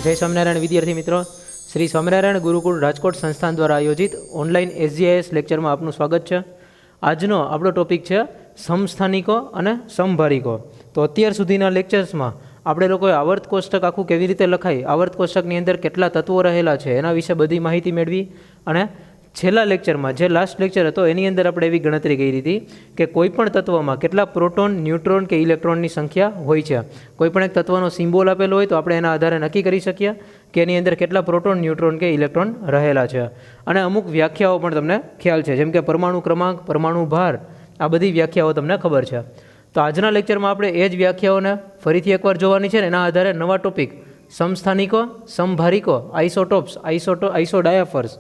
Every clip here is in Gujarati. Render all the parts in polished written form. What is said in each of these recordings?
જય સ્વામિનારાયણ વિદ્યાર્થી મિત્રો, શ્રી સ્વામિનારાયણ ગુરુકુળ રાજકોટ સંસ્થાન દ્વારા આયોજિત ઓનલાઈન SGIS લેક્ચરમાં આપનું સ્વાગત છે. આજનો આપણો ટોપિક છે સમસ્થાનિકો અને સમભારિકો. તો અત્યાર સુધીના લેક્ચર્સમાં આપણે લોકોએ આવર્ત કોષ્ટક આખું કેવી રીતે લખાય, આવર્ત કોષ્ટકની અંદર કેટલા તત્વો રહેલા છે એના વિશે બધી માહિતી મેળવી. અને છેલ્લા લેક્ચરમાં જે લાસ્ટ લેક્ચર હતો એની અંદર આપણે એવી ગણતરી કરી હતી કે કોઈપણ તત્વમાં કેટલા પ્રોટોન, ન્યુટ્રોન કે ઇલેક્ટ્રોનની સંખ્યા હોય છે. કોઈપણ એક તત્વનો સિમ્બોલ આપેલો હોય તો આપણે એના આધારે નક્કી કરી શકીએ કે એની અંદર કેટલા પ્રોટોન, ન્યુટ્રોન કે ઇલેક્ટ્રોન રહેલા છે. અને અમુક વ્યાખ્યાઓ પણ તમને ખ્યાલ છે, જેમ કે પરમાણુ ક્રમાંક, પરમાણુ ભાર, આ બધી વ્યાખ્યાઓ તમને ખબર છે. તો આજના લેક્ચરમાં આપણે એ જ વ્યાખ્યાઓને ફરીથી એકવાર જોવાની છે ને એના આધારે નવા ટોપિક સમસ્થાનિકો, સમભારિકો, આઇસોટોપ્સ, આઇસોડાયાફર્સ,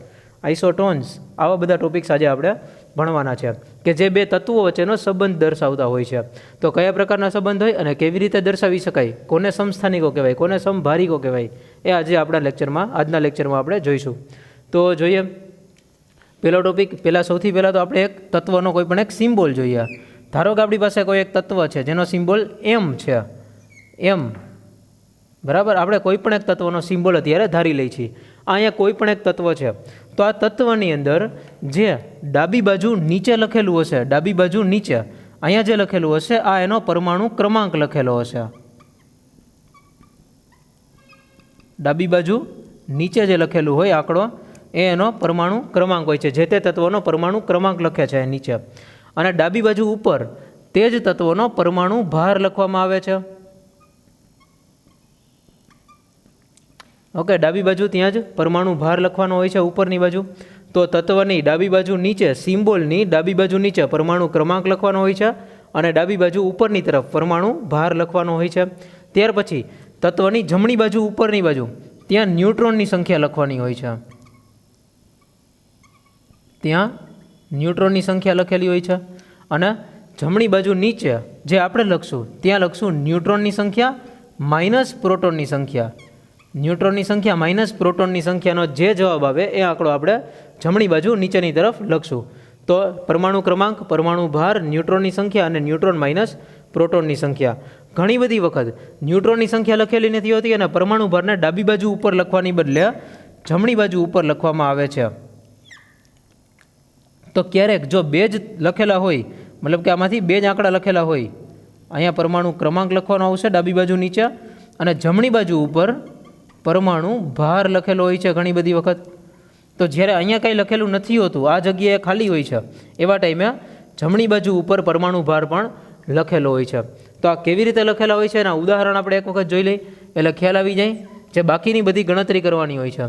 આઇસોટોન્સ, આવા બધા ટોપિક્સ આજે આપણે ભણવાના છે કે જે બે તત્વો વચ્ચેનો સંબંધ દર્શાવતા હોય છે. તો કયા પ્રકારના સંબંધ હોય અને કેવી રીતે દર્શાવી શકાય, કોને સમસ્થાનિકો કહેવાય, કોને સમભારિકો કહેવાય, એ આજે આજના લેક્ચરમાં આપણે જોઈશું. તો જોઈએ પહેલો ટોપિક. સૌથી પહેલાં તો આપણે એક તત્વનો કોઈ પણ એક સિમ્બોલ જોઈએ. ધારો કે આપણી પાસે કોઈ એક તત્વ છે જેનો સિમ્બોલ M છે, M, બરાબર. આપણે કોઈ પણ એક તત્વનો સિમ્બોલ અત્યારે ધારી લઈએ છીએ. અહીંયા કોઈ પણ એક તત્વ છે, તો આ તત્વની અંદર જે ડાબી બાજુ નીચે લખેલું હશે, ડાબી બાજુ નીચે અહીંયા જે લખેલું હશે આ એનો પરમાણુ ક્રમાંક લખેલો હશે. ડાબી બાજુ નીચે જે લખેલું હોય આંકડો એ એનો પરમાણુ ક્રમાંક હોય છે, જે તે તત્વનો પરમાણુ ક્રમાંક લખે છે નીચે. અને ડાબી બાજુ ઉપર તે જ તત્વનો પરમાણુ ભાર લખવામાં આવે છે. ઓકે, ડાબી બાજુ ત્યાં જ પરમાણુ ભાર લખવાનો હોય છે ઉપરની બાજુ. તો તત્વની ડાબી બાજુ નીચે, સિમ્બોલની ડાબી બાજુ નીચે પરમાણુ ક્રમાંક લખવાનો હોય છે અને ડાબી બાજુ ઉપરની તરફ પરમાણુ ભાર લખવાનો હોય છે. ત્યાર પછી તત્વની જમણી બાજુ ઉપરની બાજુ ત્યાં ન્યુટ્રોનની સંખ્યા લખવાની હોય છે. ત્યાં ન્યુટ્રોનની સંખ્યા લખેલી હોય છે. અને જમણી બાજુ નીચે જે આપણે લખશું ત્યાં લખશું ન્યુટ્રોનની સંખ્યા માઇનસ પ્રોટોનની સંખ્યા. ન્યુટ્રોનની સંખ્યા માઇનસ પ્રોટોનની સંખ્યાનો જે જવાબ આવે એ આંકડો આપણે જમણી બાજુ નીચેની તરફ લખશું. તો પરમાણુ ક્રમાંક, પરમાણુ ભાર, ન્યુટ્રોનની સંખ્યા અને ન્યુટ્રોન માઇનસ પ્રોટોનની સંખ્યા. ઘણી બધી વખત ન્યુટ્રોનની સંખ્યા લખેલી નથી હોતી અને પરમાણુ ભારને ડાબી બાજુ ઉપર લખવાની બદલે જમણી બાજુ ઉપર લખવામાં આવે છે. તો ક્યારેક જો બે જ લખેલા હોય, મતલબ કે આમાંથી બે જ આંકડા લખેલા હોય, અહીંયા પરમાણુ ક્રમાંક લખવાનો આવશે ડાબી બાજુ નીચે અને જમણી બાજુ ઉપર પરમાણુ ભાર લખેલો હોય છે ઘણી બધી વખત. તો જ્યારે અહીંયા કંઈ લખેલું નથી હોતું, આ જગ્યાએ ખાલી હોય છે, એવા ટાઈમે જમણી બાજુ ઉપર પરમાણુ ભાર પણ લખેલો હોય છે. તો આ કેવી રીતે લખેલા હોય છે એના ઉદાહરણ આપણે એક વખત જોઈ લઈએ એટલે ખ્યાલ આવી જાય. જે બાકીની બધી ગણતરી કરવાની હોય છે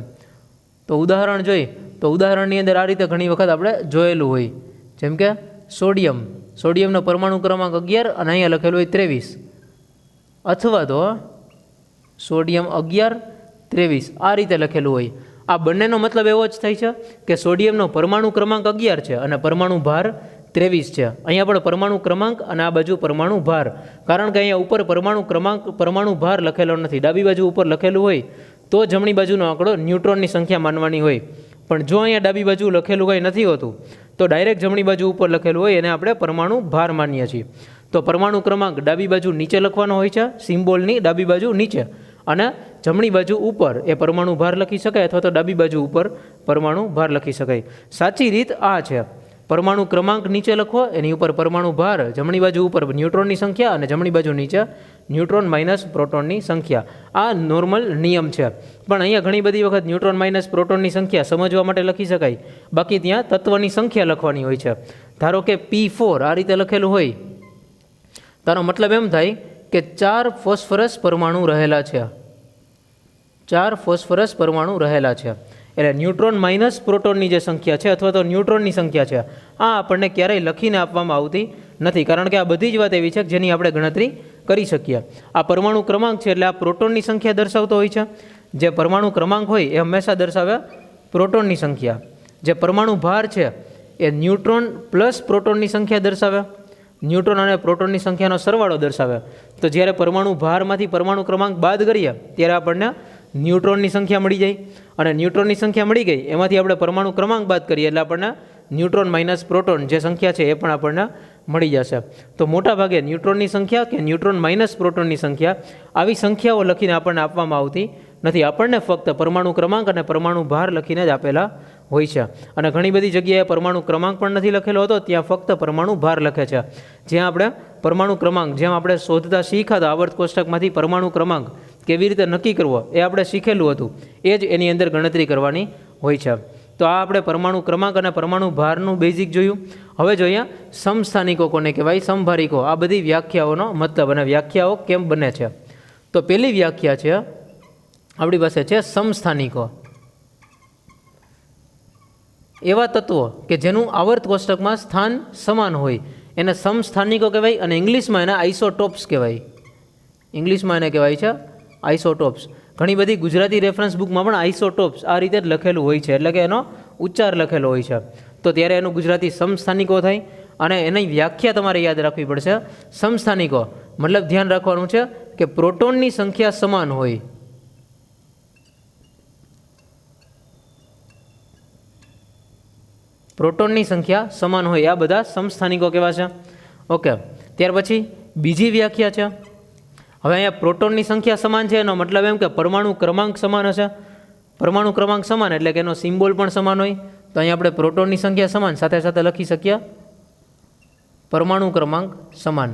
તો ઉદાહરણ જોઈ, તો ઉદાહરણની અંદર આ રીતે ઘણી વખત આપણે જોયેલું હોય. જેમ કે સોડિયમનો પરમાણુ ક્રમાંક 11 અને અહીંયા લખેલું હોય 23, અથવા તો સોડિયમ 11, 23 આ રીતે લખેલું હોય. આ બંનેનો મતલબ એવો જ થાય છે કે સોડિયમનો પરમાણુ ક્રમાંક 11 છે અને પરમાણુ ભાર 23 છે. અહીંયા પણ પરમાણુ ક્રમાંક અને આ બાજુ પરમાણુ ભાર, કારણ કે અહીંયા ઉપર પરમાણુ ભાર લખેલો નથી. ડાબી બાજુ ઉપર લખેલું હોય તો જમણી બાજુનો આંકડો ન્યુટ્રોનની સંખ્યા માનવાની હોય. પણ જો અહીંયા ડાબી બાજુ લખેલું કંઈ નથી હોતું તો ડાયરેક્ટ જમણી બાજુ ઉપર લખેલું હોય એને આપણે પરમાણુ ભાર માનીએ છીએ. તો પરમાણુ ક્રમાંક ડાબી બાજુ નીચે લખવાનો હોય છે, સિમ્બોલની ડાબી બાજુ નીચે, અને જમણી બાજુ ઉપર એ પરમાણુ ભાર લખી શકાય અથવા તો ડાબી બાજુ ઉપર પરમાણુ ભાર લખી શકાય. સાચી રીત આ છે, પરમાણુ ક્રમાંક નીચે લખવો, એની ઉપર પરમાણુ ભાર, જમણી બાજુ ઉપર ન્યુટ્રોનની સંખ્યા અને જમણી બાજુ નીચે ન્યુટ્રોન માઇનસ પ્રોટોનની સંખ્યા. આ નોર્મલ નિયમ છે. પણ અહીંયા ઘણી બધી વખત ન્યુટ્રોન માઇનસ પ્રોટોનની સંખ્યા સમજવા માટે લખી શકાય, બાકી ત્યાં તત્વની સંખ્યા લખવાની હોય છે. ધારો કે P4 આ રીતે લખેલું હોય, તારો મતલબ એમ થાય કે 4 ફોસ્ફરસ પરમાણુ રહેલા છે, 4 ફોસ્ફરસ પરમાણુ રહેલા છે. એટલે ન્યુટ્રોન માઇનસ પ્રોટોનની જે સંખ્યા છે અથવા તો ન્યુટ્રોનની સંખ્યા છે આ આપણને ક્યારેય લખીને આપવામાં આવતી નથી, કારણ કે આ બધી જ વાત એવી છે જેની આપણે ગણતરી કરી શકીએ. આ પરમાણુ ક્રમાંક છે એટલે આ પ્રોટોનની સંખ્યા દર્શાવતો હોય છે. જે પરમાણુ ક્રમાંક હોય એ હંમેશા દર્શાવે પ્રોટોનની સંખ્યા. જે પરમાણુ ભાર છે એ ન્યુટ્રોન પ્લસ પ્રોટોનની સંખ્યા દર્શાવે, ન્યુટ્રોન અને પ્રોટોનની સંખ્યાનો સરવાળો દર્શાવે. તો જ્યારે પરમાણુ ભારમાંથી પરમાણુ ક્રમાંક બાદ કરીએ ત્યારે આપણને ન્યુટ્રોનની સંખ્યા મળી જાય, અને ન્યુટ્રોનની સંખ્યા મળી ગઈ એમાંથી આપણે પરમાણુ ક્રમાંક બાદ કરીએ એટલે આપણને ન્યુટ્રોન માઇનસ પ્રોટોન જે સંખ્યા છે એ પણ આપણને મળી જશે. તો મોટા ભાગે ન્યુટ્રોનની સંખ્યા કે ન્યુટ્રોન માઇનસ પ્રોટોનની સંખ્યા આવી સંખ્યાઓ લખીને આપણને આપવામાં આવતી નથી. આપણને ફક્ત પરમાણુ ક્રમાંક અને પરમાણુ ભાર લખીને જ આપેલા હોય છે. અને ઘણી બધી જગ્યાએ પરમાણુ ક્રમાંક પણ નથી લખેલો હતો, ત્યાં ફક્ત પરમાણુ ભાર લખે છે. જ્યાં આપણે પરમાણુ ક્રમાંક, જેમ આપણે શોધતા શીખ્યા હતા આવર્ત કોષ્ટકમાંથી પરમાણુ ક્રમાંક કેવી રીતે નક્કી કરવો એ આપણે શીખેલું હતું, એ જ એની અંદર ગણતરી કરવાની હોય છે. તો આ આપણે પરમાણુ ક્રમાંક અને પરમાણુ ભારનું બેઝિક જોયું. હવે જોઈએ સમસ્થાનિકો કોને કહેવાય, સમભારિકો. આ બધી વ્યાખ્યાઓનો મતલબ અને વ્યાખ્યાઓ કેમ બને છે. તો પહેલી વ્યાખ્યા છે આપણી પાસે છે સમસ્થાનિકો. એવા તત્વો કે જેનું આવર્ત કોષ્ટકમાં સ્થાન સમાન હોય એને સમસ્થાનિકો કહેવાય, અને ઇંગ્લિશમાં એને આઇસોટોપ્સ કહેવાય. ઇંગ્લિશમાં એને કહેવાય છે આઇસોટોપ્સ. ઘણી બધી ગુજરાતી રેફરન્સ બુકમાં પણ આઇસોટોપ્સ આ રીતે જ લખેલું હોય છે, એટલે કે એનો ઉચ્ચાર લખેલો હોય છે. તો ત્યારે એનું ગુજરાતી સમસ્થાનિકો થાય. અને એની વ્યાખ્યા તમારે યાદ રાખવી પડશે. સમસ્થાનિકો મતલબ ધ્યાન રાખવાનું છે કે પ્રોટોનની સંખ્યા સમાન હોય. પ્રોટોનની સંખ્યા સમાન હોય, આ બધા સમસ્થાનિકો કેવા છે. ઓકે, ત્યાર પછી બીજી વ્યાખ્યા છે. હવે અહીંયા પ્રોટોનની સંખ્યા સમાન છે, એનો મતલબ એમ કે પરમાણુ ક્રમાંક સમાન હશે. પરમાણુ ક્રમાંક સમાન એટલે કે એનો સિમ્બોલ પણ સમાન હોય. તો અહીંયા આપણે પ્રોટોનની સંખ્યા સમાન સાથે સાથે લખી શકીએ પરમાણુ ક્રમાંક સમાન.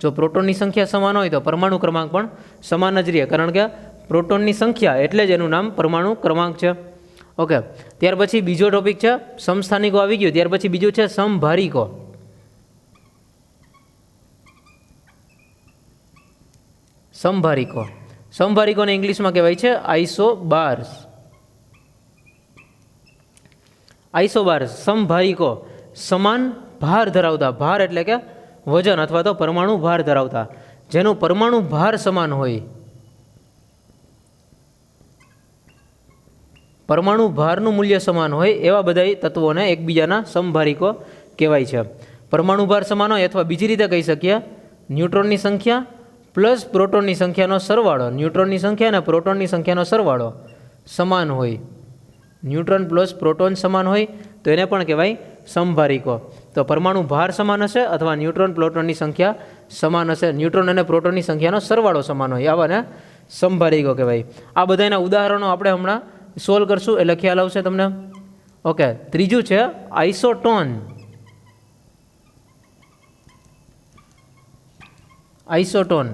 જો પ્રોટોનની સંખ્યા સમાન હોય તો પરમાણુ ક્રમાંક પણ સમાન જ રહે, કારણ કે પ્રોટોનની સંખ્યા એટલે જ એનું નામ પરમાણુ ક્રમાંક છે. ઓકે, ત્યાર પછી બીજો ટોપિક છે સમસ્થાનિકો આવી ગયો. ત્યાર પછી બીજું છે સમભારિકો. સમભારિકો, સમભારિકોને ઇંગ્લિશમાં કહેવાય છે આઇસોબાર્સ. આઇસોબાર્સ સમભારિકો સમાન ભાર ધરાવતા, ભાર એટલે કે વજન અથવા તો પરમાણુ ભાર ધરાવતા, જેનું પરમાણુ ભાર સમાન હોય. પરમાણુ ભારનું મૂલ્ય સમાન હોય એવા બધા તત્વોને એકબીજાના સમભારિકો કહેવાય છે. પરમાણુ ભાર સમાન હોય, અથવા બીજી રીતે કહી શકીએ ન્યુટ્રોનની સંખ્યા પ્લસ પ્રોટોનની સંખ્યાનો સરવાળો, ન્યુટ્રોનની સંખ્યા અને પ્રોટોનની સંખ્યાનો સરવાળો સમાન હોય. ન્યુટ્રોન પ્લસ પ્રોટોન સમાન હોય તો એને પણ કહેવાય સમભારિકો. તો પરમાણુ ભાર સમાન હશે અથવા ન્યુટ્રોન પ્રોટોનની સંખ્યા સમાન હશે, ન્યુટ્રોન અને પ્રોટોનની સંખ્યાનો સરવાળો સમાન હોય, આવાને સમભારિકો કહેવાય. આ બધાના ઉદાહરણો આપણે હમણાં સોલ્વ કરશું એટલે ખ્યાલ આવશે તમને. ઓકે, ત્રીજું છે આઇસોટોન. આઇસોટોન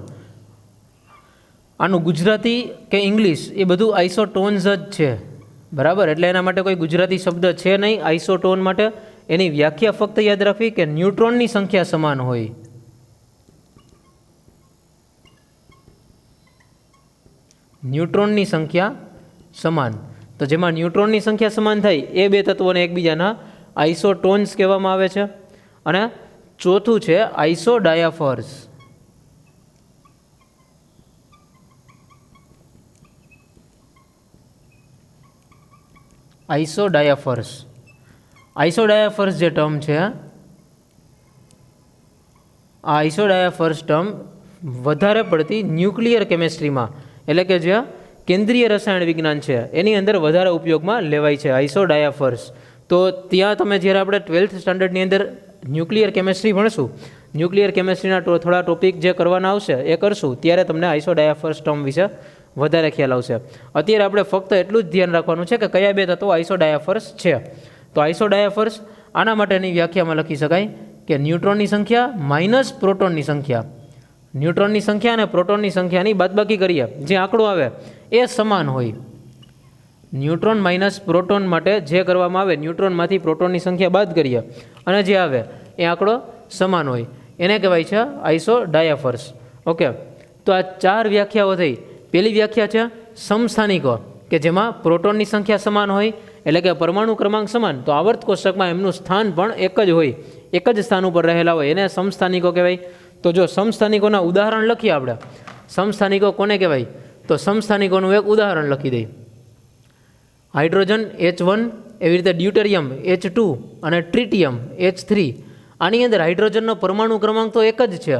આનું ગુજરાતી કે ઇંગ્લિશ એ બધું આઇસોટોન્સ જ છે, બરાબર. એટલે એના માટે કોઈ ગુજરાતી શબ્દ છે નહીં આઇસોટોન માટે. એની વ્યાખ્યા ફક્ત યાદ રાખવી કે ન્યુટ્રોનની સંખ્યા સમાન હોય. ન્યુટ્રોનની સંખ્યા સમાન. તો જેમાં ન્યુટ્રોનની સંખ્યા સમાન થાય એ બે તત્વોને એકબીજાના આઇસોટોન્સ કહેવામાં આવે છે. અને ચોથું છે આઇસોડાયાફર્સ. આઇસોડાયાફર્સ, આઇસોડાયાફર્સ જે ટર્મ છે, આ આઇસોડાયાફર્સ ટર્મ વધારે પડતી ન્યુક્લિયર કેમેસ્ટ્રીમાં, એટલે કે જે કેન્દ્રીય રસાયણ વિજ્ઞાન છે એની અંદર વધારે ઉપયોગમાં લેવાય છે આઇસોડાયાફર્સ. તો ત્યાં તમે જ્યારે આપણે 12th સ્ટાન્ડર્ડની અંદર ન્યુક્લિયર કેમેસ્ટ્રી ભણશું, ન્યુક્લિયર કેમેસ્ટ્રીના થોડા ટોપિક જે કરવાના આવશે એ કરશું, ત્યારે તમને આઇસોડાયાફર્સ ટર્મ વિશે વધારે ખ્યાલ આવશે. અત્યારે આપણે ફક્ત એટલું જ ધ્યાન રાખવાનું છે કે કયા બે તત્વો આઇસોડાયાફર્સ છે. તો આઇસોડાયાફર્સ આના માટેની વ્યાખ્યામાં લખી શકાય કે ન્યુટ્રોનની સંખ્યા માઇનસ પ્રોટોનની સંખ્યા. ન્યુટ્રોનની સંખ્યા અને પ્રોટોનની સંખ્યાની બાદબાકી કરીએ, જે આંકડો આવે એ સમાન હોય. ન્યુટ્રોન માઇનસ પ્રોટોન માટે જે કરવામાં આવે, ન્યુટ્રોનમાંથી પ્રોટોનની સંખ્યા બાદ કરીએ અને જે આવે એ આંકડો સમાન હોય, એને કહેવાય છે આઇસોડાયાફર્સ. ઓકે, તો આ ચાર વ્યાખ્યાઓ થઈ. પહેલી વ્યાખ્યા છે સમસ્થાનિકો, કે જેમાં પ્રોટોનની સંખ્યા સમાન હોય, એટલે કે પરમાણુ ક્રમાંક સમાન, તો આવર્ત કોષ્ટકમાં એમનું સ્થાન પણ એક જ હોય, એક જ સ્થાન ઉપર રહેલા હોય, એને સમસ્થાનિકો કહેવાય. તો જો સમસ્થાનિકોના ઉદાહરણ લખીએ આપણે, સમસ્થાનિકો કોને કહેવાય, તો સમસ્થાનિકોનું એક ઉદાહરણ લખી દઈએ. હાઇડ્રોજન H1, એવી રીતે ડ્યુટેરિયમ H2 અને ટ્રિટિયમ H3. આની અંદર હાઇડ્રોજનનો પરમાણુ ક્રમાંક તો એક જ છે,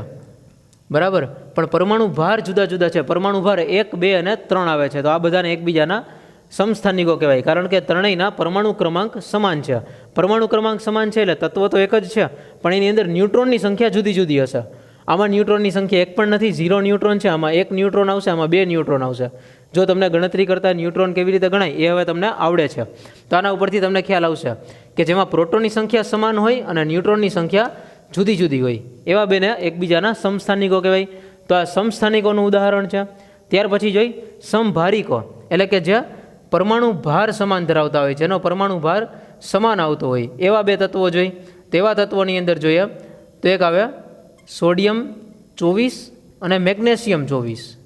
બરાબર, પણ પરમાણુ ભાર જુદા જુદા છે. પરમાણુ ભાર 1, 2 અને 3 આવે છે. તો આ બધાને એકબીજાના સમસ્થાનિકો કહેવાય, કારણ કે ત્રણેયના પરમાણુ ક્રમાંક સમાન છે. પરમાણુ ક્રમાંક સમાન છે એટલે તત્વ તો એક જ છે, પણ એની અંદર ન્યુટ્રોનની સંખ્યા જુદી જુદી હશે. આમાં ન્યુટ્રોનની સંખ્યા એક પણ નથી, 0 ન્યુટ્રોન છે, આમાં 1 ન્યુટ્રોન આવશે, આમાં 2 ન્યુટ્રોન આવશે. જો તમને ગણતરી કરતાં ન્યુટ્રોન કેવી રીતે ગણાય એ હવે તમને આવડે છે, તો આના ઉપરથી તમને ખ્યાલ આવશે કે જેમાં પ્રોટોનની સંખ્યા સમાન હોય અને ન્યુટ્રોનની સંખ્યા જુદી જુદી હોય એવા બેને એકબીજાના સમસ્થાનિકો કહેવાય. તો આ સમસ્થાનિકોનું ઉદાહરણ છે. ત્યાર પછી જોઈ સમભારિકો, એટલે કે જે પરમાણુ ભાર સમાન ધરાવતા હોય, જેનો પરમાણુ ભાર સમાન આવતો હોય એવા બે તત્વો જોઈ. તેવા તત્વોની અંદર જોઈએ તો એક આવે સોડિયમ 24 અને મેગ્નેશિયમ 24.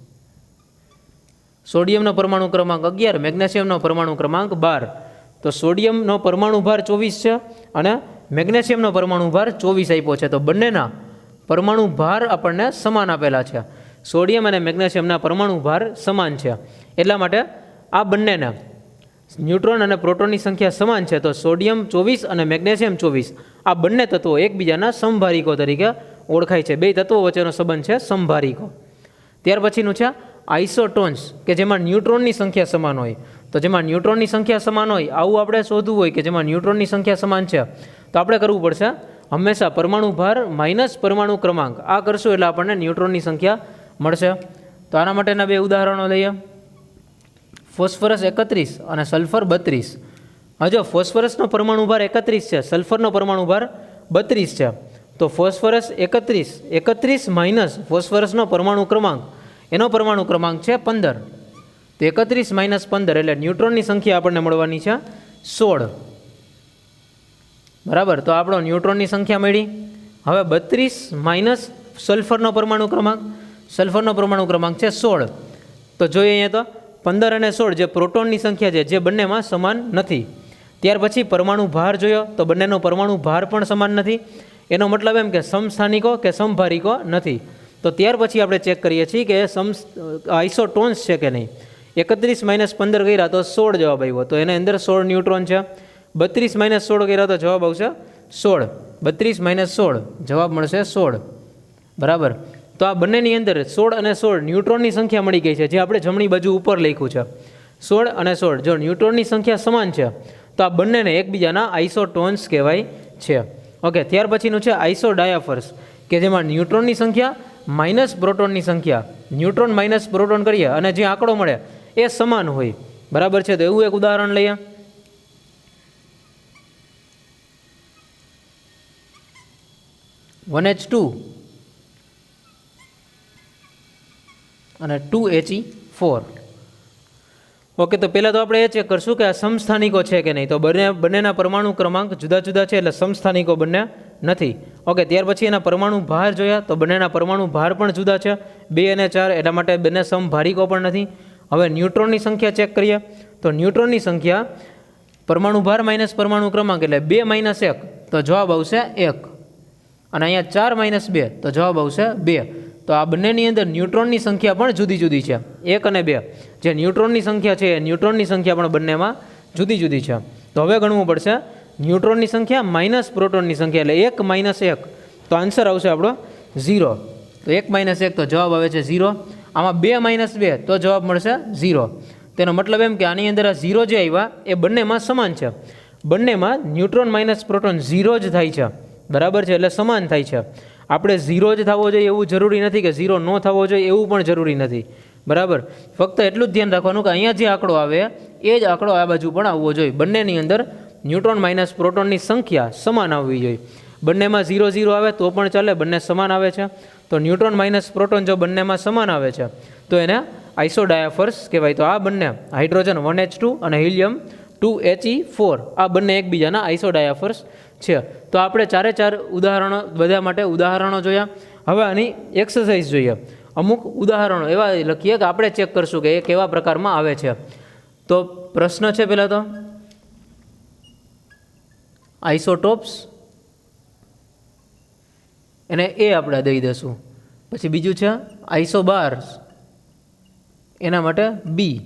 સોડિયમનો પરમાણુ ક્રમાંક 11, મેગ્નેશિયમનો પરમાણુ ક્રમાંક 12. તો સોડિયમનો પરમાણુ ભાર 24 છે અને મેગ્નેશિયમનો પરમાણુ ભાર 24 આપ્યો છે. તો બંનેના પરમાણુ ભાર આપણને સમાન આપેલા છે. સોડિયમ અને મેગ્નેશિયમના પરમાણુ ભાર સમાન છે, એટલા માટે આ બંનેના ન્યુટ્રોન અને પ્રોટોનની સંખ્યા સમાન છે. તો સોડિયમ 24 અને મેગ્નેશિયમ 24 આ બંને તત્વો એકબીજાના સમભારિકો તરીકે ઓળખાય છે. બે તત્વો વચ્ચેનો સંબંધ છે સમભારિકો. ત્યાર પછીનું છે આઇસોટોન્સ, કે જેમાં ન્યુટ્રોનની સંખ્યા સમાન હોય. તો જેમાં ન્યુટ્રોનની સંખ્યા સમાન હોય આવું આપણે શોધવું હોય કે જેમાં ન્યુટ્રોનની સંખ્યા સમાન છે, તો આપણે કરવું પડશે હંમેશા પરમાણુ ભાર માઇનસ પરમાણુ ક્રમાંક. આ કરશું એટલે આપણને ન્યુટ્રોનની સંખ્યા મળશે. તો આના માટેના બે ઉદાહરણો લઈએ. ફોસ્ફરસ 31 અને સલ્ફર 32. જો ફોસ્ફરસનો પરમાણુ ભાર 31 છે, સલ્ફરનો પરમાણુ ભાર 32 છે. તો ફોસ્ફરસ 31 માઇનસ ફોસ્ફરસનો પરમાણુ ક્રમાંક, એનો પરમાણુ ક્રમાંક છે 15. તો 31 માઇનસ 15 એટલે ન્યુટ્રોનની સંખ્યા આપણને મળવાની છે 16. બરાબર, તો આપણો ન્યુટ્રોનની સંખ્યા મળી. હવે 32 માઇનસ સલ્ફરનો પરમાણુ ક્રમાંક, સલ્ફરનો પરમાણુ ક્રમાંક છે 16. તો જોઈએ અહીંયા તો 15 અને 16 જે પ્રોટોનની સંખ્યા છે જે બંનેમાં સમાન નથી. ત્યાર પછી પરમાણુ ભાર જોયો તો બંનેનો પરમાણુ ભાર પણ સમાન નથી. એનો મતલબ એમ કે સમસ્થાનિકો કે સમભારિકો નથી. તો ત્યાર પછી આપણે ચેક કરીએ છીએ કે આઇસોટોન્સ છે કે નહીં. 31 માઇનસ 15 કર્યા તો 16 જવાબ આવ્યો, તો એની અંદર 16 ન્યુટ્રોન છે. 32 માઇનસ 16 કર્યા તો જવાબ આવશે 16. 32 માઇનસ 16 જવાબ મળશે 16. બરાબર, તો આ બંનેની અંદર 16 અને 16 ન્યુટ્રોનની સંખ્યા મળી ગઈ છે, જે આપણે જમણી બાજુ ઉપર લખ્યું છે 16 અને 16. જો ન્યુટ્રોનની સંખ્યા સમાન છે તો આ બંનેને એકબીજાના આઇસોટોન્સ કહેવાય છે. ઓકે, ત્યાર પછીનું છે આઇસોડાયાફર્સ, કે જેમાં ન્યુટ્રોનની સંખ્યા માઇનસ પ્રોટોનની સંખ્યા, ન્યુટ્રોન માઇનસ પ્રોટોન કરીએ અને જે આંકડો મળે એ સમાન હોય. બરાબર છે, તો એવું એક ઉદાહરણ લઈએ. NH2 અને 2He4. ઓકે, તો પહેલાં તો આપણે એ ચેક કરશું કે આ સમસ્થાનિકો છે કે નહીં. તો બંનેના પરમાણુ ક્રમાંક જુદા જુદા છે એટલે સમસ્થાનિકો બંને નથી. ઓકે, ત્યાર પછી એના પરમાણુ ભાર જોયા તો બંનેના પરમાણુ ભાર પણ જુદા છે, 2 અને 4, એટલા માટે બંને સમભારિકો પણ નથી. હવે ન્યુટ્રોનની સંખ્યા ચેક કરીએ તો ન્યુટ્રોનની સંખ્યા પરમાણુ ભાર માઇનસ પરમાણુ ક્રમાંક એટલે 2 માઇનસ 1 તો જવાબ આવશે 1, અને અહીંયા 4 માઇનસ 2 તો જવાબ આવશે 2. તો આ બંનેની અંદર ન્યુટ્રોનની સંખ્યા પણ જુદી જુદી છે, 1 અને 2. જે ન્યુટ્રોનની સંખ્યા છે એ ન્યુટ્રોનની સંખ્યા પણ બંનેમાં જુદી જુદી છે. તો હવે ગણવું પડશે ન્યુટ્રોનની સંખ્યા માઇનસ પ્રોટોનની સંખ્યા એટલે 1 માઇનસ 1, તો આન્સર આવશે આપણો 0. તો 1 માઇનસ 1 તો જવાબ આવે છે 0. આમાં 2 માઇનસ 2 તો જવાબ મળશે 0. તેનો મતલબ એમ કે આની અંદર આ 0 જે આવ્યા એ બંનેમાં સમાન છે. બંનેમાં ન્યુટ્રોન માઇનસ પ્રોટોન 0 જ થાય છે. બરાબર છે, એટલે સમાન થાય છે. આપણે 0 જ થવો જોઈએ એવું જરૂરી નથી કે 0 ન થવો જોઈએ એવું પણ જરૂરી નથી. બરાબર, ફક્ત એટલું જ ધ્યાન રાખવાનું કે અહીંયા જે આંકડો આવે એ જ આંકડો આ બાજુ પણ આવવો જોઈએ. બંનેની અંદર ન્યુટ્રોન માઇનસ પ્રોટોનની સંખ્યા સમાન આવવી જોઈએ. બંનેમાં 0 0 આવે તો પણ ચાલે, બંને સમાન આવે છે. તો ન્યુટ્રોન માઇનસ પ્રોટોન જો બંનેમાં સમાન આવે છે તો એને આઇસોડાયાફર્સ કહેવાય. તો આ બંને હાઇડ્રોજન 1H2 અને હિલિયમ 2He4 આ બંને એકબીજાના આઇસોડાયાફર્સ છે. તો આપણે 4 ઉદાહરણો બધા માટે ઉદાહરણો જોયા. હવે આની એક્સરસાઇઝ જોઈએ. અમુક ઉદાહરણો એવા લખીએ કે આપણે ચેક કરશું કે એ કેવા પ્રકારમાં આવે છે. તો પ્રશ્ન છે પહેલાં તો આઇસોટોપ્સ, એને એ આપણે દઈ દઈશું. પછી બીજું છે આઇસોબાર્સ, એના માટે બી.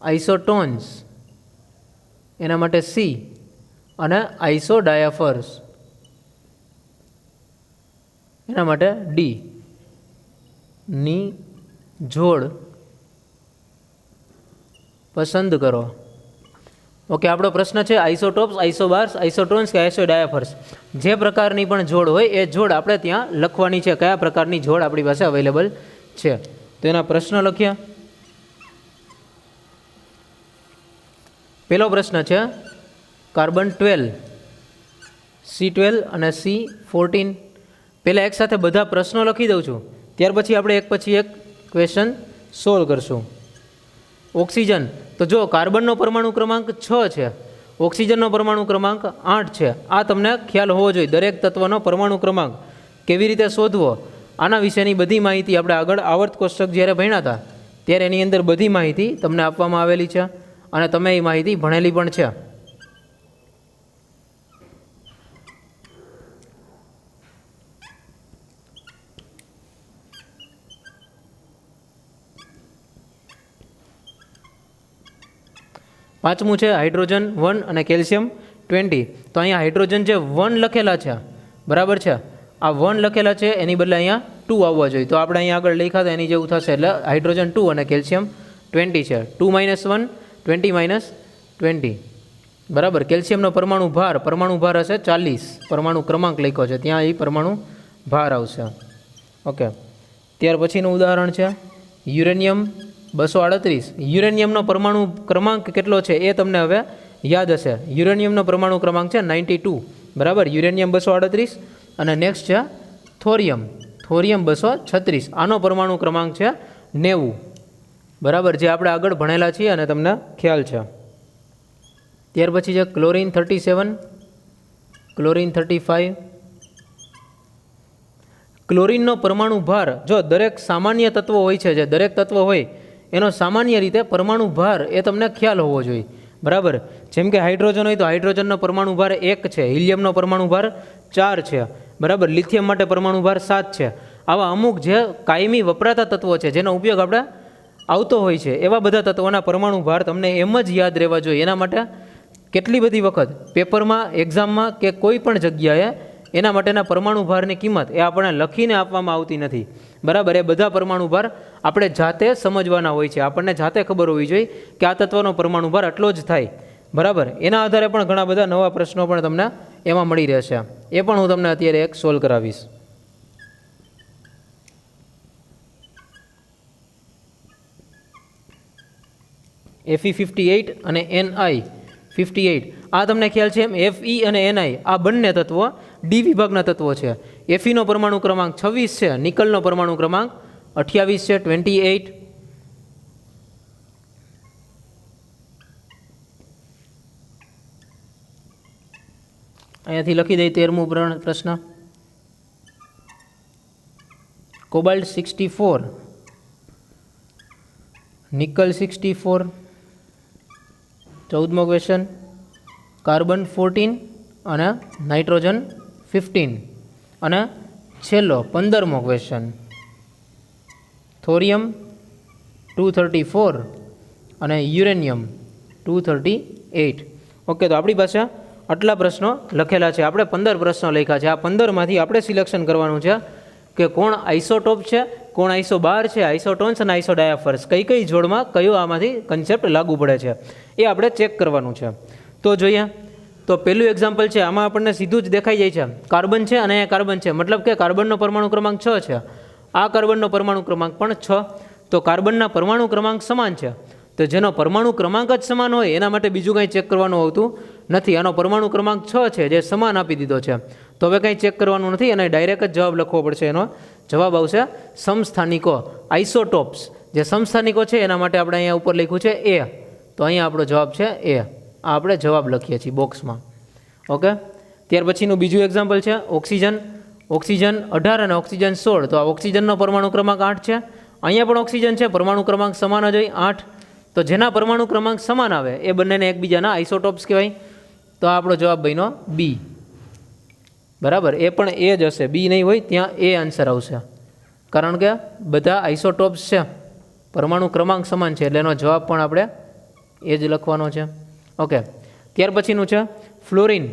આઇસોટોન્સ એના માટે સી, અને આઇસોડાયાફર્સ એના માટે ડી. ની જોડ પસંદ કરો. ઓકે, આપણો પ્રશ્ન છે આઇસોટોપ્સ, આઇસોબાર્સ, આઇસોટોન્સ કે આઇસોડાયાફર્સ, જે પ્રકારની પણ જોડ હોય એ જોડ આપણે ત્યાં લખવાની છે, કયા પ્રકારની જોડ આપણી પાસે અવેલેબલ છે. તો એના પ્રશ્ન લખ્યા. પહેલો પ્રશ્ન છે કાર્બન 12, C12 અને C14. પહેલાં એકસાથે બધા પ્રશ્નો લખી દઉં છું, ત્યાર પછી આપણે એક પછી એક ક્વેશ્ચન સોલ્વ કરશું. ઓક્સિજન, તો જો કાર્બનનો પરમાણુ ક્રમાંક 6 છે, ઓક્સિજનનો પરમાણુ ક્રમાંક 8 છે. આ તમને ખ્યાલ હોવો જોઈએ. દરેક તત્વનો પરમાણુ ક્રમાંક કેવી રીતે શોધવો, આના વિશેની બધી માહિતી આપણે આગળ આવર્ત કોષ્ટક જ્યારે ભણ્યા હતા ત્યારે એની અંદર બધી માહિતી તમને આપવામાં આવેલી છે અને તમે એ માહિતી ભણેલી પણ છે. પાંચમું છે હાઇડ્રોજન 1 અને કેલ્શિયમ 20. તો અહીંયા હાઇડ્રોજન જે 1 લખેલા છે, બરાબર છે, આ 1 લખેલા છે એની બદલે અહીંયા 2 આવવા જોઈએ. તો આપણે અહીંયા આગળ લખ્યા હતા એની જેવું થશે, એટલે હાઇડ્રોજન 2 અને કેલ્શિયમ 20 છે. 2 - 1 20 - 20, બરાબર. કેલ્શિયમનો પરમાણુ ભાર હશે 40, પરમાણુ ક્રમાંક લખ્યો છે ત્યાં એ પરમાણુ ભાર આવશે. ઓકે, ત્યાર પછીનું ઉદાહરણ છે યુરેનિયમ 238. યુરેનિયમનો પરમાણુ ક્રમાંક કેટલો છે એ તમને હવે યાદ હશે. યુરેનિયમનો પરમાણુ ક્રમાંક છે 92, બરાબર. યુરેનિયમ 238 અને નેક્સ્ટ છે થોરિયમ 236. આનો પરમાણુ ક્રમાંક છે 90, બરાબર, જે આપણે આગળ ભણેલા છીએ અને તમને ખ્યાલ છે. ત્યાર પછી છે ક્લોરિન 37, ક્લોરિન 35. ક્લોરિનનો પરમાણુ ભાર, જો દરેક સામાન્ય તત્વો હોય છે, જે દરેક તત્વ હોય એનો સામાન્ય રીતે પરમાણુ ભાર એ તમને ખ્યાલ હોવો જોઈએ, બરાબર. જેમ કે હાઇડ્રોજન હોય તો હાઇડ્રોજનનો પરમાણુ ભાર 1 છે, હિલિયમનો પરમાણુ ભાર 4 છે, બરાબર. લિથિયમ માટે પરમાણુ ભાર 7 છે. આવા અમુક જે કાયમી વપરાતા તત્વો છે જેનો ઉપયોગ આપણે આવતો હોય છે, એવા બધા તત્વોના પરમાણુ ભાર તમને એમ જ યાદ રહેવા જોઈએ. એના માટે કેટલી બધી વખત પેપરમાં, એક્ઝામમાં કે કોઈ પણ જગ્યાએ એના માટેના પરમાણુ ભારની કિંમત એ આપણને લખીને આપવામાં આવતી નથી, બરાબર. એ બધા પરમાણુ ભાર આપણે જાતે સમજવાના હોય છે. આપણને જાતે ખબર હોવી જોઈએ કે આ તત્વનો પરમાણુ ભાર આટલો જ થાય, બરાબર. એના આધારે પણ ઘણા બધા નવા પ્રશ્નો પણ તમને એમાં મળી રહેશે. એ પણ હું તમને અત્યારે એક સોલ્વ કરાવીશ. Fe58 અને Ni58. આ તમને ખ્યાલ છે એમ Fe અને Ni આ બંને તત્વો ડી વિભાગના તત્વો છે. Feનો પરમાણુ ક્રમાંક 26 છે, નિકલનો પરમાણુ ક્રમાંક 28 છે, 28. અહીંયાથી લખી દઈએ 13મું પ્રશ્ન. Cobalt 64, nickel 64. 14મો ક્વેશ્ચન કાર્બન 14 અને નાઇટ્રોજન 15. અને છેલ્લો 15મો ક્વેશ્ચન થોરિયમ 234 અને યુરેનિયમ 238. ઓકે, તો આપણી પાસે આટલા પ્રશ્નો લખેલા છે. આપણે 15 પ્રશ્નો લખ્યા છે. આ 15માંથી આપણે સિલેક્શન કરવાનું છે કે કોણ આઇસોટોપ છે, કોણ આઇસોબાર છે, આઇસોટોન્સ અને આઇસોડાયાફર્સ, કઈ કઈ જોડમાં કયો આમાંથી કન્સેપ્ટ લાગુ પડે છે એ આપણે ચેક કરવાનું છે. તો જોઈએ, તો પહેલું એક્ઝામ્પલ છે, આમાં આપણને સીધું જ દેખાઈ જાય છે કાર્બન છે અને અહીંયા કાર્બન છે, મતલબ કે કાર્બનનો પરમાણુ ક્રમાંક 6 છે, આ કાર્બનનો પરમાણુ ક્રમાંક પણ 6. તો કાર્બનના પરમાણુ ક્રમાંક સમાન છે, તો જેનો પરમાણુ ક્રમાંક જ સમાન હોય એના માટે બીજું કંઈ ચેક કરવાનું આવતું નથી. આનો પરમાણુ ક્રમાંક 6 છે જે સમાન આપી દીધો છે, તો હવે કંઈ ચેક કરવાનું નથી અને ડાયરેક્ટ જ જવાબ લખવો પડશે. એનો જવાબ આવશે સમસ્થાનિકો, આઇસોટોપ્સ. જે સમસ્થાનિકો છે એના માટે આપણે અહીંયા ઉપર લખ્યું છે એ, તો અહીંયા આપણો જવાબ છે એ. આ આપણે જવાબ લખીએ છીએ બોક્સમાં. ઓકે, ત્યાર પછીનું બીજું એક્ઝામ્પલ છે ઓક્સિજન. ઓક્સિજન 18 અને ઓક્સિજન 16. તો આ ઓક્સિજનનો પરમાણુ ક્રમાંક 8 છે, અહીંયા પણ ઓક્સિજન છે, પરમાણુ ક્રમાંક સમાન જ હોય 8. તો જેના પરમાણુ ક્રમાંક સમાન આવે એ બંનેને એકબીજાના આઇસોટોપ્સ કહેવાય. તો આ આપણો જવાબ બન્યો બી, બરાબર. એ પણ એ જ હશે, બી નહીં હોય ત્યાં એ આન્સર આવશે, કારણ કે બધા આઇસોટોપ્સ છે, પરમાણુ ક્રમાંક સમાન છે, એટલે એનો જવાબ પણ આપણે એ જ લખવાનો છે. ઓકે, ત્યાર પછીનું છે ફ્લોરિન.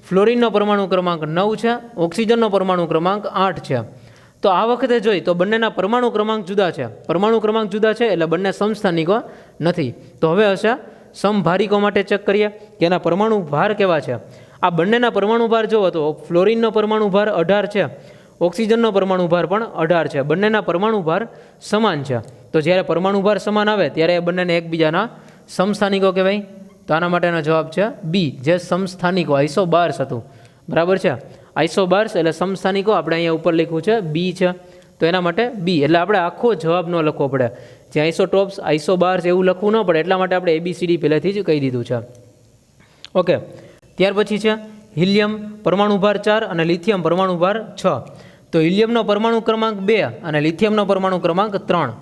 ફ્લોરિનનો પરમાણુ ક્રમાંક 9 છે, ઓક્સિજનનો પરમાણુ ક્રમાંક 8 છે. તો આ વખતે જોઈ તો બંનેના પરમાણુ ક્રમાંક જુદા છે, પરમાણુ ક્રમાંક જુદા છે એટલે બંને સમસ્થાનિકો નથી. તો હવે હશે સમભારિકો માટે ચેક કરીએ કે એના પરમાણુ ભાર કેવા છે. આ બંનેના પરમાણુ ભાર જોવો તો ફ્લોરિનનો પરમાણુ ભાર 18 છે, ઓક્સિજનનો પરમાણુ ભાર પણ 18 છે. બંનેના પરમાણુ ભાર સમાન છે. તો જ્યારે પરમાણુ ભાર સમાન આવે ત્યારે એ બંનેને એકબીજાના સમસ્થાનિકો કહેવાય. તો આના માટેનો જવાબ છે બી, જે સમસ્થાનિકો આઇસોબાર્સ હતું. બરાબર છે, આઇસોબાર્સ એટલે સમસ્થાનિકો. આપણે અહીંયા ઉપર લખ્યું છે બી છે, તો એના માટે બી. એટલે આપણે આખો જવાબ ન લખવો પડે, જે આઇસોટોપ્સ આઇસોબાર્સ એવું લખવું ન પડે, એટલા માટે આપણે ABCD પહેલેથી જ કહી દીધું છે. ઓકે, ત્યાર પછી છે હિલિયમ પરમાણુ ભાર 4 અને લિથિયમ પરમાણુ ભાર 6. તો હિલિયમનો પરમાણુ ક્રમાંક 2 અને લિથિયમનો પરમાણુ ક્રમાંક 3.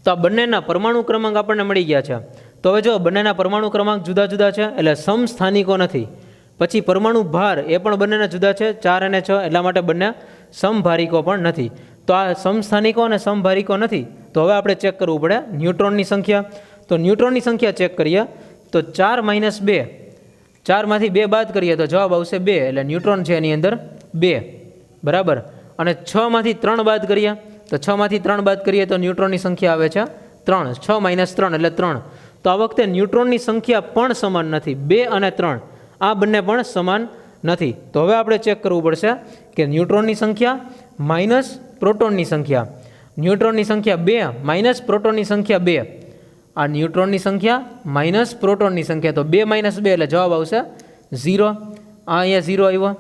તો આ બંનેના પરમાણુ ક્રમાંક આપણને મળી ગયા છે. તો હવે જો બંનેના પરમાણુ ક્રમાંક જુદા જુદા છે એટલે સમસ્થાનિકો નથી. પછી પરમાણુ ભાર એ પણ બંનેના જુદા છે, 4 અને 6, એટલા માટે બંને સમભારિકો પણ નથી. તો આ સમસ્થાનિકો અને સમભારિકો નથી. તો હવે આપણે ચેક કરવું પડે ન્યુટ્રોનની સંખ્યા. તો ન્યુટ્રોનની સંખ્યા ચેક કરીએ તો 4 - 2, 4માંથી 2 બાદ કરીએ તો જવાબ આવશે 2, એટલે ન્યુટ્રોન છે એની અંદર 2. બરાબર. અને 6માંથી 3 બાદ કરીએ તો 6માંથી 3 બાદ કરીએ તો ન્યુટ્રોનની સંખ્યા આવે છે 3. 6 - 3 એટલે 3. તો આ વખતે ન્યુટ્રોનની સંખ્યા પણ સમાન નથી. 2 અને 3 આ બંને પણ સમાન નથી. તો હવે આપણે ચેક કરવું પડશે કે ન્યુટ્રોનની સંખ્યા માઇનસ પ્રોટોનની સંખ્યા. ન્યુટ્રોનની સંખ્યા 2 માઇનસ પ્રોટોનની સંખ્યા 2. આ ન્યુટ્રોનની સંખ્યા માઇનસ પ્રોટોનની સંખ્યા. તો 2 - 2 એટલે જવાબ આવશે 0. આ અહીંયા 0 આવ્યો.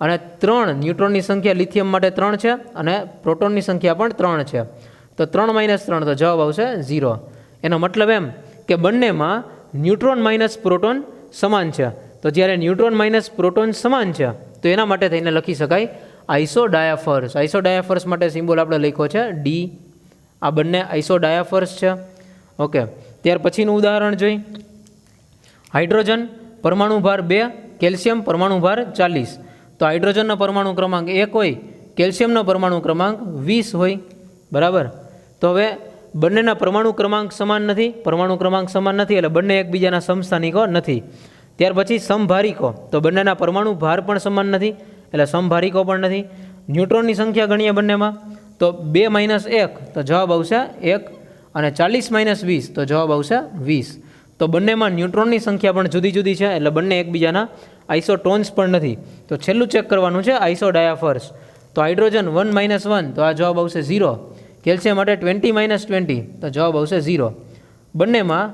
અને 3 ન્યુટ્રોનની સંખ્યા લિથિયમ માટે 3 છે અને પ્રોટોનની સંખ્યા પણ 3 છે. તો 3 - 3 તો જવાબ આવશે 0. એનો મતલબ એમ કે બંનેમાં ન્યુટ્રોન માઇનસ પ્રોટોન સમાન છે. તો જ્યારે ન્યુટ્રોન માઇનસ પ્રોટોન સમાન છે તો એના માટે થઈને લખી શકાય આઇસોડાયાફર્સ. આઇસોડાયાફર્સ માટે સિમ્બોલ આપણે લખ્યો છે ડી. આ બંને આઇસોડાયાફર્સ છે. ઓકે, ત્યાર પછીનું ઉદાહરણ જોઈ. હાઇડ્રોજન પરમાણુ ભાર 2, કેલ્શિયમ પરમાણુ ભાર 40. તો હાઇડ્રોજનનો પરમાણુ ક્રમાંક 1 હોય, કેલ્શિયમનો પરમાણુ ક્રમાંક 20 હોય. બરાબર. તો હવે બંનેના પરમાણુ ક્રમાંક સમાન નથી. પરમાણુ ક્રમાંક સમાન નથી એટલે બંને એકબીજાના સમસ્થાનિકો નથી. ત્યાર પછી સમભારિકો. તો બંનેના પરમાણુ ભાર પણ સમાન નથી એટલે સમભારિકો પણ નથી. ન્યુટ્રોનની સંખ્યા ગણીએ બંનેમાં તો 2 - 1 તો જવાબ આવશે 1 અને 40 - 20 તો જવાબ આવશે 20. તો બંનેમાં ન્યુટ્રોનની સંખ્યા પણ જુદી જુદી છે એટલે બંને એકબીજાના આઇસોટોન્સ પણ નથી. તો છેલ્લું ચેક કરવાનું છે આઇસોડાયાફર્સ. તો હાઇડ્રોજન 1 - 1 તો આ જવાબ આવશે 0. કેલ્શિયમ માટે 20 - 20 તો જવાબ આવશે 0. બંનેમાં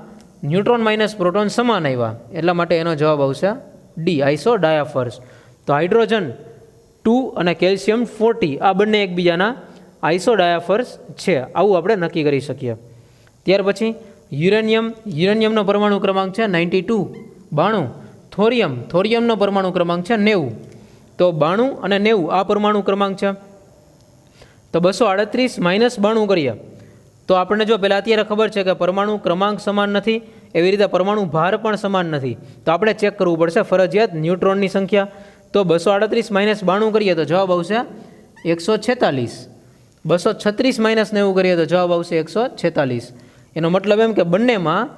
ન્યુટ્રોન માઇનસ પ્રોટોન સમાન આવ્યા એટલા માટે એનો જવાબ આવશે ડી, આઇસોડાયાફર્સ. તો હાઇડ્રોજન 2 અને કેલ્શિયમ 40 આ બંને એકબીજાના આઇસોડાયાફર્સ છે, આવું આપણે નક્કી કરી શકીએ. ત્યાર પછી યુરેનિયમનો પરમાણુ ક્રમાંક છે 92, 92. થોરિયમનો પરમાણુ ક્રમાંક છે 90. તો 92 અને 90 આ પરમાણુ ક્રમાંક છે. તો 238 - 92 કરીએ તો આપણને જો પહેલાં અત્યારે ખબર છે કે પરમાણુ ક્રમાંક સમાન નથી, એવી રીતે પરમાણુ ભાર પણ સમાન નથી. તો આપણે ચેક કરવું પડશે ફરજિયાત ન્યુટ્રોનની સંખ્યા. તો 238 - 92 કરીએ તો જવાબ આવશે 146. 236 - 90 કરીએ તો જવાબ આવશે 146. એનો મતલબ એમ કે બંનેમાં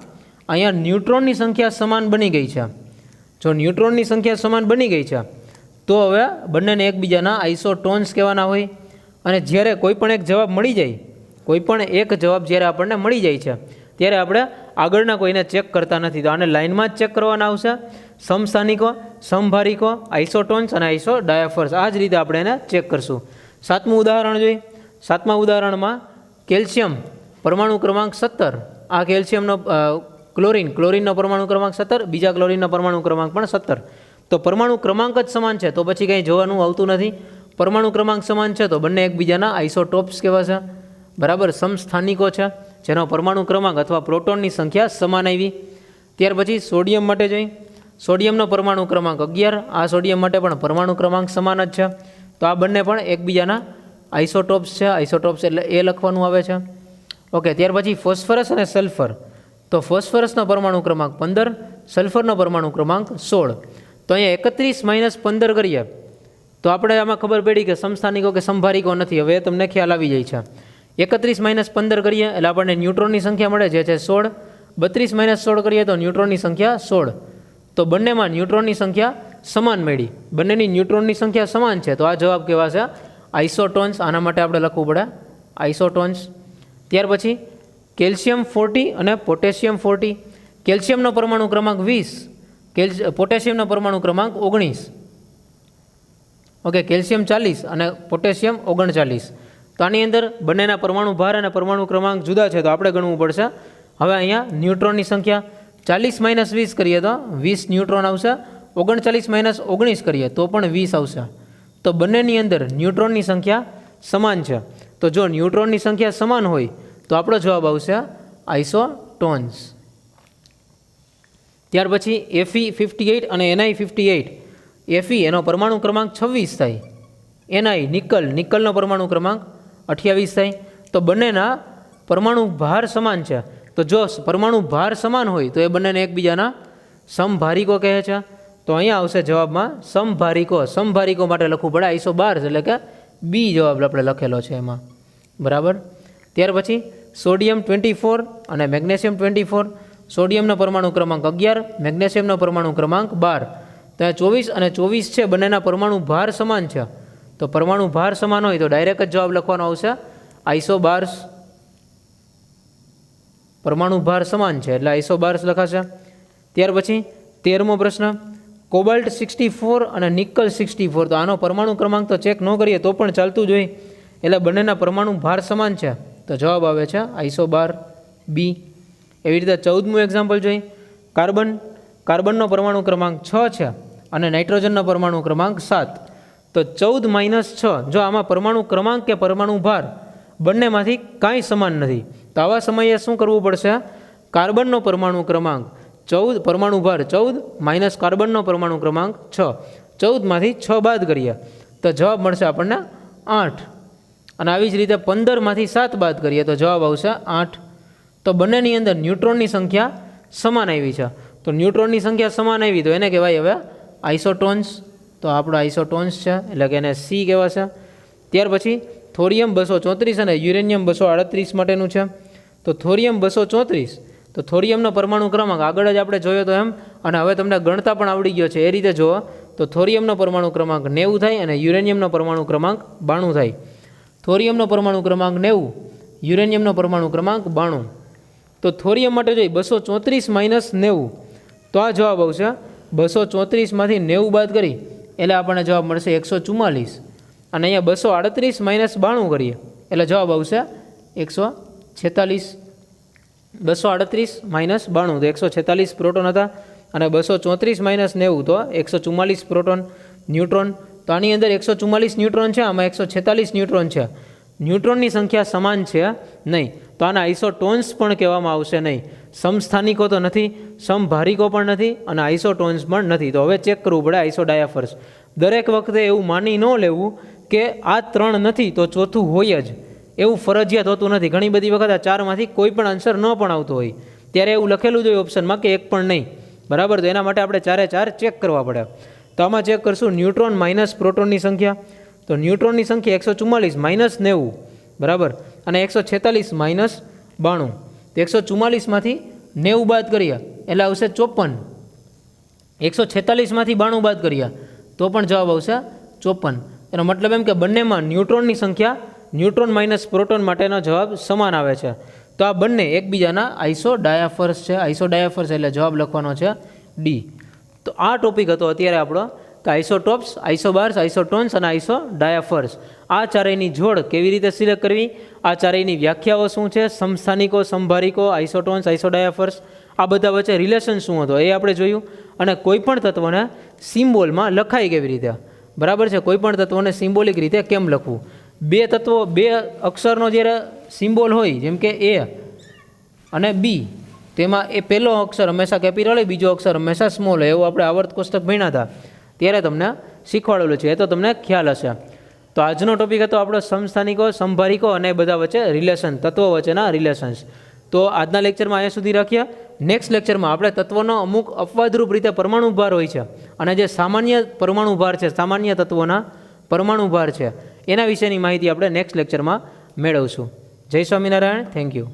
અહીંયા ન્યુટ્રોનની સંખ્યા સમાન બની ગઈ છે. જો ન્યુટ્રોનની સંખ્યા સમાન બની ગઈ છે તો હવે બંનેને એકબીજાના આઇસોટોન્સ કહેવાના હોય. અને જ્યારે કોઈ પણ એક જવાબ મળી જાય, કોઈ પણ એક જવાબ જ્યારે આપણને મળી જાય છે ત્યારે આપણે આગળના કોઈને ચેક કરતા નથી. તો આને લાઇનમાં જ ચેક કરવાના આવશે. સમસ્થાનિકો, સમભારિકો, આઇસોટોન્સ અને આઇસોડાયાફર્સ. આ જ રીતે આપણે એને ચેક કરશું. 7મું ઉદાહરણ જોઈએ. 7મા ઉદાહરણમાં કેલ્શિયમ પરમાણુ ક્રમાંક 17. આ કેલ્શિયમનો ક્લોરિનનો પરમાણુ ક્રમાંક 17, બીજા ક્લોરિનનો પરમાણુ ક્રમાંક પણ 17. તો પરમાણુ ક્રમાંક જ સમાન છે તો પછી કંઈ જોવાનું આવતું નથી. પરમાણુ ક્રમાંક સમાન છે તો બંને એકબીજાના આઇસોટોપ્સ કહેવાશે. બરાબર, સમસ્થાનિકો છે જેનો પરમાણુ ક્રમાંક અથવા પ્રોટોનની સંખ્યા સમાન આવી. ત્યાર પછી સોડિયમ માટે જોઈ. સોડિયમનો પરમાણુ ક્રમાંક 11. આ સોડિયમ માટે પણ પરમાણુ ક્રમાંક સમાન જ છે. તો આ બંને પણ એકબીજાના આઇસોટોપ્સ છે. આઇસોટોપ્સ એટલે એ લખવાનું આવે છે. ઓકે, ત્યાર પછી ફોસ્ફરસ અને સલ્ફર. તો ફોસ્ફરસનો પરમાણુ ક્રમાંક 15, સલ્ફરનો પરમાણુ ક્રમાંક 16. તો અહીંયા 31 - 15 કરીએ તો આપણે આમાં ખબર પડી કે સમસ્થાનિકો કે સમભારિકો નથી. હવે તમને ખ્યાલ આવી જાય છે. 31 - 15 કરીએ એટલે આપણને ન્યુટ્રોનની સંખ્યા મળે જે છે 16. 32 - 16 કરીએ તો ન્યુટ્રોનની સંખ્યા 16. તો બંનેમાં ન્યુટ્રોનની સંખ્યા સમાન મળી. બંનેની ન્યુટ્રોનની સંખ્યા સમાન છે તો આ જવાબ કેવા છે? આઇસોટોન્સ. આના માટે આપણે લખવું પડે આઇસોટોન્સ. ત્યાર પછી કેલ્શિયમ 40 અને પોટેશિયમ 40. કેલ્શિયમનો પરમાણુ ક્રમાંક 20, પોટેશિયમનો પરમાણુ ક્રમાંક 19. ઓકે, કેલ્શિયમ 40 અને પોટેશિયમ 39. તો આની અંદર બંનેના પરમાણુ ભાર અને પરમાણુ ક્રમાંક જુદા છે, તો આપણે ગણવું પડશે. હવે અહીંયા ન્યુટ્રોનની સંખ્યા 40 - 20 કરીએ તો 20 ન્યુટ્રોન આવશે, 39 - 19 કરીએ તો પણ 20 આવશે. તો બંનેની અંદર ન્યુટ્રોનની સંખ્યા સમાન છે. તો જો ન્યુટ્રોનની સંખ્યા સમાન હોય તો આપણો જવાબ આવશે આઇસોટોન્સ. ત્યાર પછી Fe58 અને Ni58. Fe એનો પરમાણુ ક્રમાંક 26 થાય, Ni નિકલનો પરમાણુ ક્રમાંક 28 થાય. તો બંનેના પરમાણુ ભાર સમાન છે. તો જો પરમાણુ ભાર સમાન હોય તો એ બંનેને એકબીજાના સમભારિકો કહે છે. તો અહીંયા આવશે જવાબમાં સમભારિકો. સમભારિકો માટે લખવું પડે આઇસોબાર્સ, એટલે કે બી જવાબ આપણે લખેલો છે એમાં. બરાબર. ત્યાર પછી સોડિયમ 24 અને મેગ્નેશિયમ 24. સોડિયમનો પરમાણુ ક્રમાંક 11, મેગ્નેશિયમનો પરમાણુ ક્રમાંક 12. તો આ 24 અને 24 છે, બંનેના પરમાણુ ભાર સમાન છે. તો પરમાણુ ભાર સમાન હોય તો ડાયરેક્ટ જ જવાબ લખવાનો આવશે આઇસોબાર્સ. પરમાણુ ભાર સમાન છે એટલે આઇસોબાર્સ લખાશે. ત્યાર પછી 13મો પ્રશ્ન, કોબાલ્ટ 64 અને નિકલ 64. તો આનો પરમાણુ ક્રમાંક તો ચેક ન કરીએ તો પણ ચાલતું જ હોય, એટલે બંનેના પરમાણુ ભાર સમાન છે. તો જવાબ આવે છે આઇસોબાર બી. એવી રીતે 14મું એક્ઝામ્પલ જોઈએ. કાર્બનનો પરમાણુ ક્રમાંક 6 છે અને નાઇટ્રોજનનો પરમાણુ ક્રમાંક 7. તો 14 - 6, જો આમાં પરમાણુ ક્રમાંક કે પરમાણુ ભાર બંનેમાંથી કાંઈ સમાન નથી, તો આવા સમયે શું કરવું પડશે? કાર્બનનો પરમાણુ ક્રમાંક 14, પરમાણુ ભાર 14 - કાર્બનનો પરમાણુ ક્રમાંક 6. 14માંથી 6 બાદ કરીએ તો જવાબ મળશે આપણને 8. અને આવી જ રીતે 15માંથી 7 બાદ કરીએ તો જવાબ આવશે 8. તો બંનેની અંદર ન્યુટ્રોનની સંખ્યા સમાન આવી છે. તો ન્યુટ્રોનની સંખ્યા સમાન આવી તો એને કહેવાય હવે આઇસોટોન્સ. તો આપણો આઇસોટોન્સ છે, એટલે કે એને સી કહેવાશે. ત્યાર પછી થોરિયમ 234 અને યુરેનિયમ 238 માટેનું છે. તો થોરિયમ 234, તો થોરિયમનો પરમાણુ ક્રમાંક આગળ જ આપણે જોયો તો એમ, અને હવે તમને ગણતા પણ આવડી ગયો છે એ રીતે જુઓ. તો થોરિયમનો પરમાણુ ક્રમાંક 90 થાય અને યુરેનિયમનો પરમાણુ ક્રમાંક 92 થાય. થોરિયમનો પરમાણુ ક્રમાંક 90, યુરેનિયમનો પરમાણુ ક્રમાંક 92. તો થોરિયમ માટે જોઈએ 234 - 90, તો આ જવાબ આવશે 234માંથી 90 બાદ કરી એટલે આપણને જવાબ મળશે 144. અને અહીંયા 238 - 92 કરીએ એટલે જવાબ આવશે 146. 238 - 92 તો 146 પ્રોટોન હતા, અને 234 - 90 તો 144 પ્રોટોન ન્યુટ્રોન. તો આની અંદર 144 ન્યુટ્રોન છે, આમાં 146 ન્યુટ્રોન છે. ન્યુટ્રોનની સંખ્યા સમાન છે નહીં, તો આના આઇસોટોન્સ પણ કહેવામાં આવશે નહીં. સમસ્થાનિકો તો નથી, સમભારિકો પણ નથી અને આઇસોટોન્સ પણ નથી. તો હવે ચેક કરવું પડે આઇસોડાયાફર્સ. દરેક વખતે એવું માની ન લેવું કે આ 3 નથી તો ચોથું હોય જ, એવું ફરજિયાત હોતું નથી. ઘણી બધી વખત આ 4માંથી કોઈ પણ આન્સર ન પણ આવતો હોય ત્યારે એવું લખેલું જ હોય ઓપ્શનમાં કે એક પણ નહીં. બરાબર. તો એના માટે આપણે 4 ચેક કરવા પડે. તો આમાં ચેક કરશું ન્યુટ્રોન માઇનસ પ્રોટોનની સંખ્યા. તો ન્યુટ્રોનની સંખ્યા 144 - 90, બરાબર, અને 146 - 92. તો 144માંથી 90 બાદ કરીએ એટલે આવશે 54. 146માંથી 92 બાદ કરીએ તો પણ જવાબ આવશે 54. એનો મતલબ એમ કે બંનેમાં ન્યુટ્રોનની સંખ્યા ન્યુટ્રોન માઇનસ પ્રોટોન માટેનો જવાબ સમાન આવે છે. તો આ બંને એકબીજાના આઇસોડાયાફર્સ છે. આઇસોડાયાફર્સ એટલે જવાબ લખવાનો છે ડી. તો આ ટોપિક હતો અત્યારે આપણો કે આઇસોટોપ્સ, આઇસોબાર્સ, આઇસોટોન્સ અને આઇસોડાયાફર્સ. આ ચારેયની જોડ કેવી રીતે સિલેક્ટ કરવી, આ ચારેયની વ્યાખ્યાઓ શું છે, સમસ્થાનિકો, સમભારિકો, આઇસોટોન્સ, આઇસોડાયાફર્સ, આ બધા વચ્ચે રિલેશન શું હતો એ આપણે જોયું. અને કોઈપણ તત્વને સિમ્બોલમાં લખાય કેવી રીતે, બરાબર છે, કોઈપણ તત્વને સિમ્બોલિક રીતે કેમ લખવું. 2 અક્ષરનો જ્યારે સિમ્બોલ હોય, જેમ કે એ અને બી, તેમાં એ પહેલો અક્ષર હંમેશા કેપિટલ હોય, બીજો અક્ષર હંમેશા સ્મોલ હોય, એવું આપણે આવર્ત કોષ્ટક ભણ્યા હતા ત્યારે તમને શીખવાડેલું છે, એ તો તમને ખ્યાલ હશે. તો આજનો ટોપિક હતો આપણો સમસ્થાનિકો, સમભારિકો અને બધા વચ્ચે રિલેશન, તત્વો વચ્ચેના રિલેશન્સ. તો આજના લેક્ચરમાં અહીંયા સુધી રાખીએ. નેક્સ્ટ લેક્ચરમાં આપણે તત્વોનો અમુક અપવાદરૂપ રીતે પરમાણુ ભાર હોય છે અને જે સામાન્ય પરમાણુ ભાર છે, સામાન્ય તત્વોના પરમાણુ ભાર છે, એના વિશેની માહિતી આપણે નેક્સ્ટ લેક્ચરમાં મેળવશું. જય સ્વામિનારાયણ. Thank you.